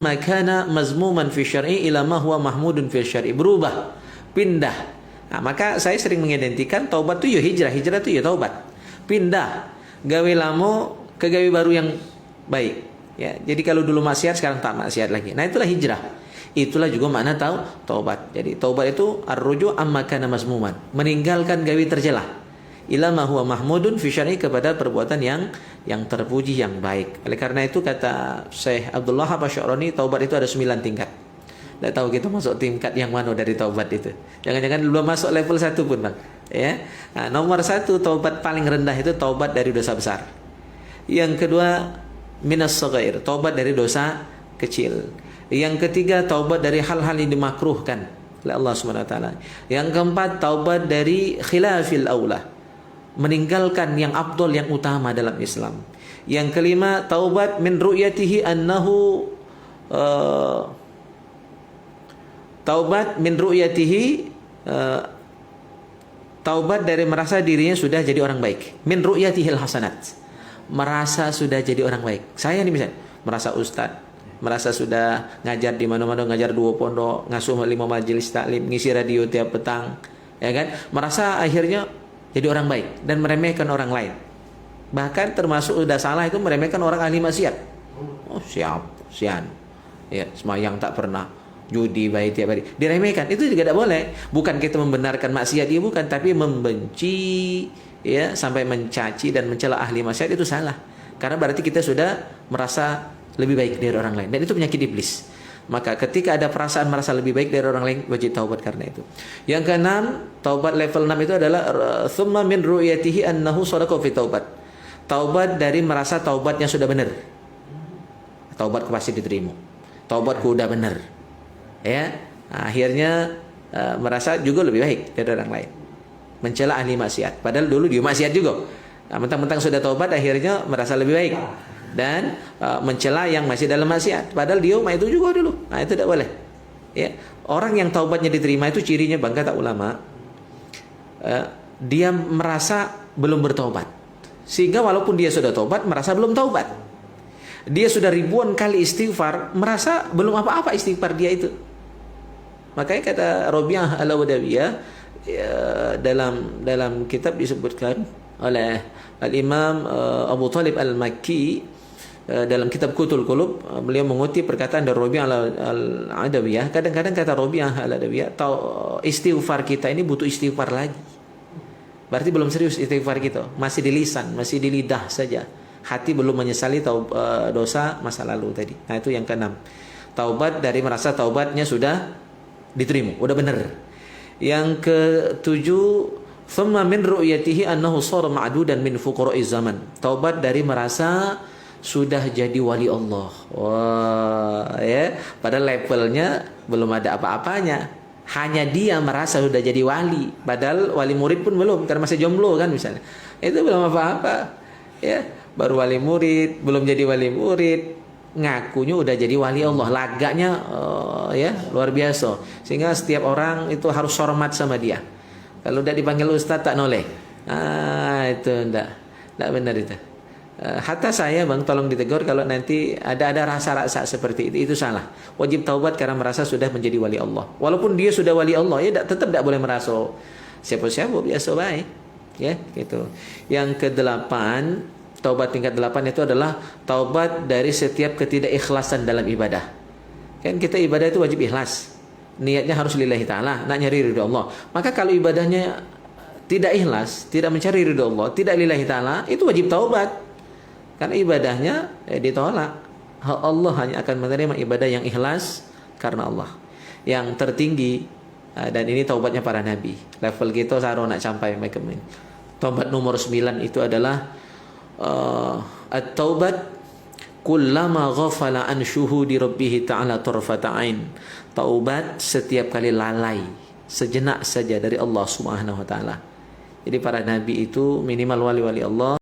makana mazmuman fi syar'i ila ma huwa mahmudun fi syar'i, berubah, pindah. Nah, maka saya sering mengidentikan taubat itu ya hijrah, hijrah itu ya taubat. Pindah, gawe lamo ke gawe baru yang baik. Ya, jadi kalau dulu maksiat sekarang tak maksiat lagi. Nah, itulah hijrah. Itulah juga makna taubat. Jadi taubat itu ar-ruju' amma kana mazmuman, meninggalkan gawe tercela. Ila ma huwa mahmudun fi syar'i, kepada perbuatan yang terpuji, yang baik. Oleh karena itu kata Syekh Abdullah Asy'arani, taubat itu ada 9 tingkat. Tidak tahu kita masuk tingkat yang mana dari taubat itu. Jangan-jangan belum masuk level 1 pun, Bang. Ya. Nah, nomor 1 taubat paling rendah itu taubat dari dosa besar. Yang kedua minas shaghair, taubat dari dosa kecil. Yang ketiga taubat dari hal-hal yang dimakruhkan oleh Allah Subhanahu wa taala. Yang keempat taubat dari khilafil aula, meninggalkan yang afdal, yang utama dalam Islam. Yang kelima taubat min ru'yatihi annahu taubat min ru'yatihi, taubat dari merasa dirinya sudah jadi orang baik. Min ru'yatihil hasanat, merasa sudah jadi orang baik. Saya nih misalnya merasa ustaz, merasa sudah ngajar di mana-mana, ngajar 2 pondok, ngasuh 5 majelis taklim, ngisi radio tiap petang, ya kan? Merasa akhirnya jadi orang baik dan meremehkan orang lain. Bahkan termasuk sudah salah itu meremehkan orang ahli maksiat. Oh, sian. Ya, semayang tak pernah, judi baik tiap hari, diremehkan. Itu juga tidak boleh. Bukan kita membenarkan maksiat, dia bukan, tapi membenci, ya, sampai mencaci dan mencela ahli maksiat, itu salah. Karena berarti kita sudah merasa lebih baik dari orang lain, dan itu penyakit iblis. Maka ketika ada perasaan merasa lebih baik dari orang lain, wajib taubat karena itu. Yang keenam, taubat level 6 itu adalah thumma min ru'yatihi annahu shadaqa fi taubat. Taubat dari merasa taubatnya sudah benar. Taubatku pasti diterima. Taubatku udah benar. Ya, akhirnya merasa juga lebih baik dari orang lain. Mencela ahli maksiat, padahal dulu dia maksiat juga. Nah, mentang-mentang sudah taubat akhirnya merasa lebih baik. Dan mencela yang masih dalam maksiat, padahal dia itu juga dulu. Nah, itu tidak boleh. Ya, orang yang taubatnya diterima itu cirinya, Bang, kata ulama, dia merasa belum bertobat, sehingga walaupun dia sudah taubat merasa belum taubat. Dia sudah ribuan kali istighfar, merasa belum apa-apa istighfar dia itu. Makanya kata Rabi'ah al-Adawiyah, ya, dalam kitab disebutkan oleh Al-Imam Abu Talib Al-Makki, dalam kitab Qutul Qulub, beliau mengutip perkataan dari Rabi'ah al-Adawiyah. Kadang-kadang kata Rabi'ah al-Adawiyah, istighfar kita ini butuh istighfar lagi. Berarti belum serius istighfar kita, masih di lisan, masih di lidah saja. Hati belum menyesali dosa masa lalu tadi. Nah, itu yang keenam. Taubat dari merasa taubatnya sudah diterima, udah benar. Yang ketujuh, thumma min ru'yatihi annahu shara ma'dudan min fuqara'iz zaman. Taubat dari merasa sudah jadi wali Allah. Wah, ya, pada levelnya belum ada apa-apanya. Hanya dia merasa sudah jadi wali, padahal wali murid pun belum, karena masih jomblo kan misalnya. Itu belum apa-apa. Ya, baru wali murid, belum jadi wali murid, ngakunya udah jadi wali Allah. Lagaknya ya luar biasa. Sehingga setiap orang itu harus hormat sama dia. Kalau udah dipanggil ustaz tak noleh. Itu enggak benar itu. Hatta saya, Bang, tolong ditegur kalau nanti ada rasa-rasa seperti itu salah. Wajib taubat karena merasa sudah menjadi wali Allah. Walaupun dia sudah wali Allah, ya tetap tidak boleh merasa siapa-siapa, biasa baik. Ya, gitu. Yang kedelapan, taubat tingkat 8 itu adalah taubat dari setiap ketidakikhlasan dalam ibadah. Kan kita ibadah itu wajib ikhlas. Niatnya harus lillahi ta'ala, nak nyari ridho Allah. Maka kalau ibadahnya tidak ikhlas, tidak mencari ridho Allah, tidak lillahi ta'ala, itu wajib taubat. Karena ibadahnya ditolak. Allah hanya akan menerima ibadah yang ikhlas karena Allah. Yang tertinggi, dan ini taubatnya para nabi. Level kita saru nak sampai macam ini. Taubat nomor 9 itu adalah at-taubat kullama ghafala an syuhudi rabbih ta'ala tarfata ain. Taubat setiap kali lalai sejenak saja dari Allah Subhanahu wa taala. Jadi para nabi itu minimal wali-wali Allah